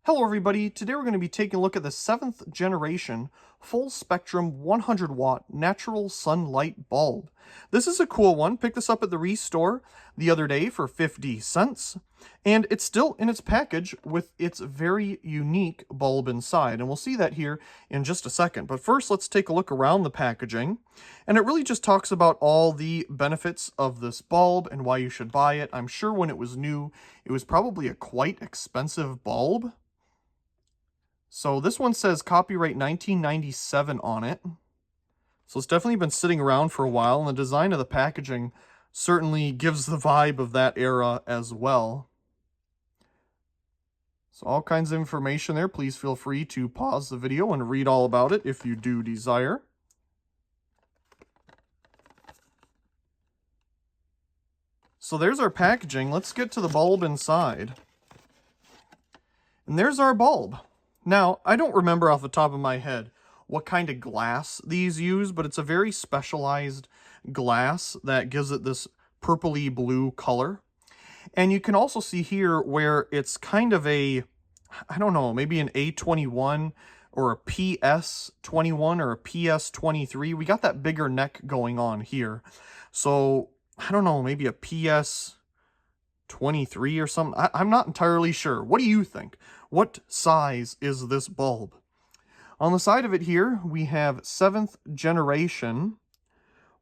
Hello everybody, today we're going to be taking a look at the 7th generation full spectrum 100 watt natural sunlight bulb. This is a cool one. Picked this up at the Restore the other day for 50 cents, and it's still in its package with its very unique bulb inside, and we'll see that here in just a second. But first, let's take a look around the packaging, and it really just talks about all the benefits of this bulb and why you should buy it. I'm sure when it was new, it was probably a quite expensive bulb. So this one says copyright 1997 on it. So it's definitely been sitting around for a while, and the design of the packaging certainly gives the vibe of that era as well. So all kinds of information there. Please feel free to pause the video and read all about it if you do desire. So there's our packaging. Let's get to the bulb inside. And there's our bulb. Now, I don't remember off the top of my head what kind of glass these use, but it's a very specialized glass that gives it this purpley blue color. And you can also see here where it's kind of a, I don't know, maybe an A21 or a PS21 or a PS23. We got that bigger neck going on here. So, I don't know, maybe a PS23 or something. I'm not entirely sure. What do you think? What size is this bulb? On the side of it here, we have 7th generation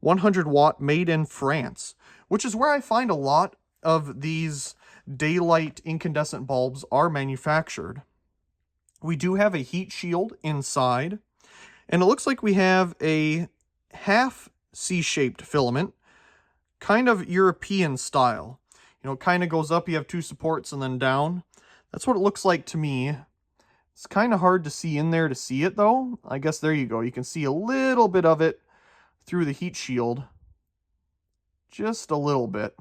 100 watt made in France, which is where I find a lot of these daylight incandescent bulbs are manufactured. We do have a heat shield inside, and it looks like we have a half C-shaped filament, kind of European style. You know, it kind of goes up, you have two supports, and then down. That's what it looks like to me. It's kind of hard to see in there to see it, though. I guess there you go. You can see a little bit of it through the heat shield. Just a little bit.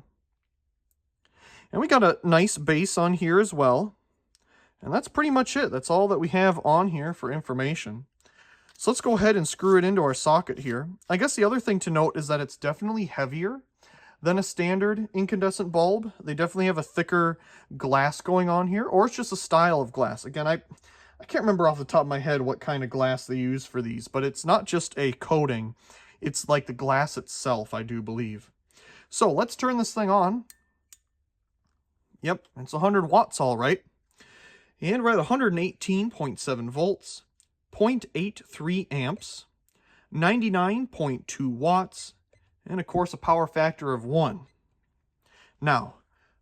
And we got a nice base on here as well. And that's pretty much it. That's all that we have on here for information. So let's go ahead and screw it into our socket here. I guess the other thing to note is that it's definitely heavier than a standard incandescent bulb. They definitely have a thicker glass going on here, or it's just a style of glass. Again, I can't remember off the top of my head what kind of glass they use for these, but it's not just a coating. It's like the glass itself, I do believe. So let's turn this thing on. Yep, it's 100 watts all right. And we're at 118.7 volts, 0.83 amps, 99.2 watts, and of course a power factor of 1. Now,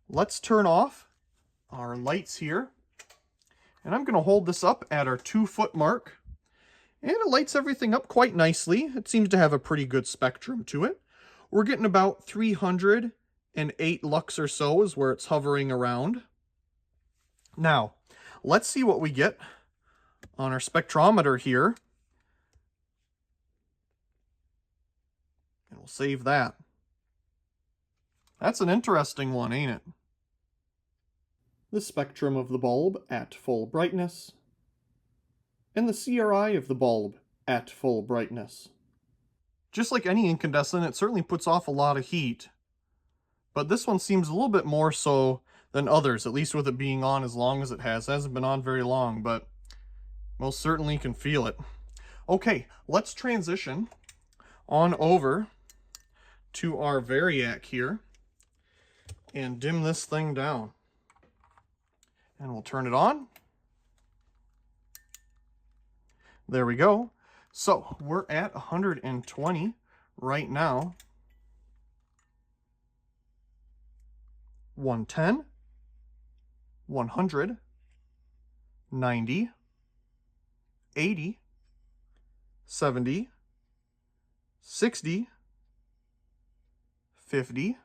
let's turn off our lights here. And I'm going to hold this up at our 2-foot mark. And it lights everything up quite nicely. It seems to have a pretty good spectrum to it. We're getting about 308 lux or so is where it's hovering around. Now, let's see what we get on our spectrometer here. And we'll save that. That's an interesting one, ain't it? The spectrum of the bulb at full brightness, and the CRI of the bulb at full brightness. Just like any incandescent, it certainly puts off a lot of heat, but this one seems a little bit more so than others, at least with it being on as long as it has. It hasn't been on very long, but most certainly can feel it. Okay, let's transition on over to our Variac here and dim this thing down. And we'll turn it on. There we go. So we're at 120 right now. 110, 100, 90, 80, 70, 60, 50,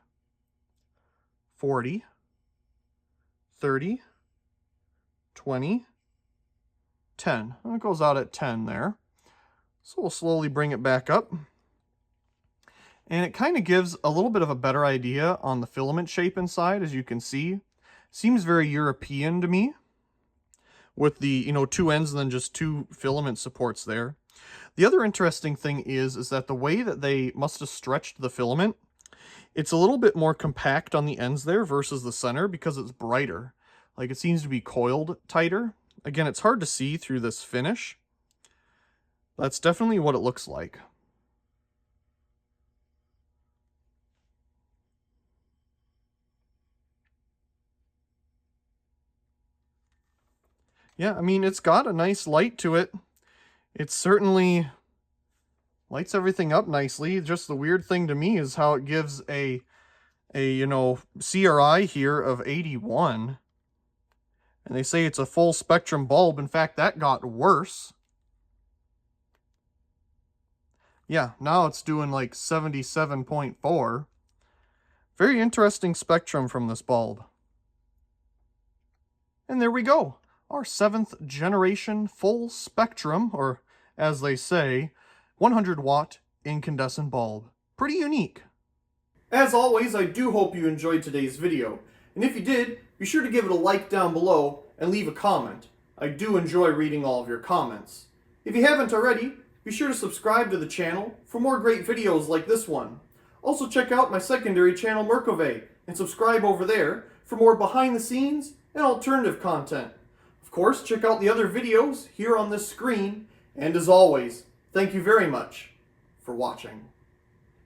40, 30, 20, 10. And it goes out at 10 there. So we'll slowly bring it back up. And it kind of gives a little bit of a better idea on the filament shape inside, as you can see. Seems very European to me, with the, you know, two ends and then just two filament supports there. The other interesting thing is that the way that they must have stretched the filament, it's a little bit more compact on the ends there versus the center because it's brighter. Like, it seems to be coiled tighter. Again, it's hard to see through this finish. That's definitely what it looks like. Yeah, I mean, it's got a nice light to it. It certainly lights everything up nicely. Just the weird thing to me is how it gives a CRI here of 81. And they say it's a full spectrum bulb. In fact, that got worse. Yeah, now it's doing like 77.4. Very interesting spectrum from this bulb. And there we go. Our 7th generation full spectrum, or as they say, 100 watt incandescent bulb. Pretty unique. As always, I do hope you enjoyed today's video. And if you did, be sure to give it a like down below and leave a comment. I do enjoy reading all of your comments. If you haven't already, be sure to subscribe to the channel for more great videos like this one. Also check out my secondary channel Merkove and subscribe over there for more behind the scenes and alternative content. Of course, check out the other videos here on this screen, and as always, thank you very much for watching.